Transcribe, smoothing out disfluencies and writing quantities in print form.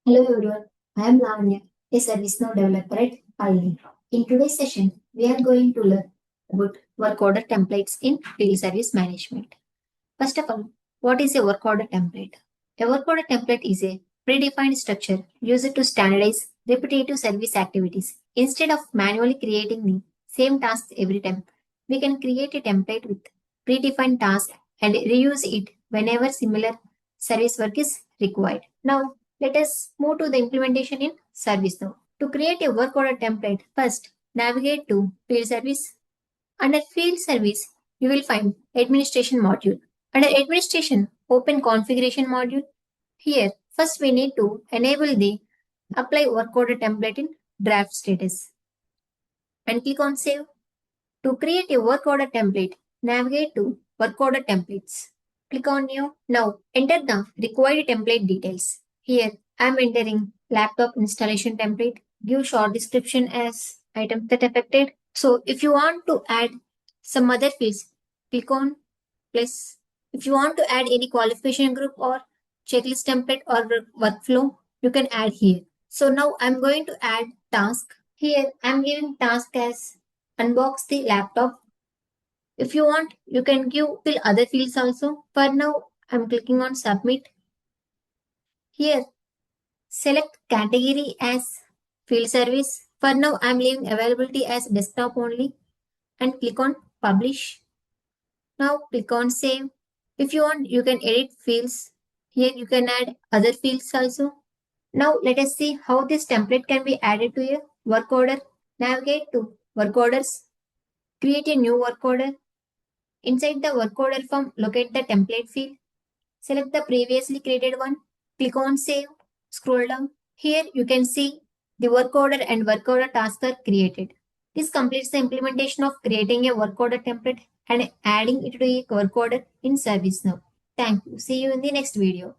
Hello everyone, I am Lavanya, a ServiceNow developer at Pioneer. In today's session, we are going to learn about work order templates in field service management. First of all, what is a work order template? A work order template is a predefined structure used to standardize repetitive service activities. Instead of manually creating the same tasks every time, we can create a template with predefined tasks and reuse it whenever similar service work is required. Now, let us move to the implementation in ServiceNow. To create a work order template, first navigate to Field Service. Under Field Service, you will find Administration module. Under Administration, open Configuration module. Here, first we need to enable the Apply Work Order template in draft status and click on Save. To create a work order template, navigate to Work Order Templates. Click on New. Now, enter the required template details. Here, I am entering laptop installation template. Give short description as items that affected. So, if you want to add some other fields, click on plus. If you want to add any qualification group or checklist template or workflow, you can add here. So now I'm going to add task. Here I'm giving task as unbox the laptop. If you want, you can fill other fields also. For now, I'm clicking on submit. Here, select category as field service. For now, I'm leaving availability as desktop only and click on publish. Now click on save. If you want, you can edit fields. Here you can add other fields also. Now let us see how this template can be added to a work order. Navigate to work orders. Create a new work order. Inside the work order form, locate the template field. Select the previously created one. Click on save. Scroll down. Here you can see the work order and work order tasks are created. This completes the implementation of creating a work order template and adding it to a work order in ServiceNow. Thank you. See you in the next video.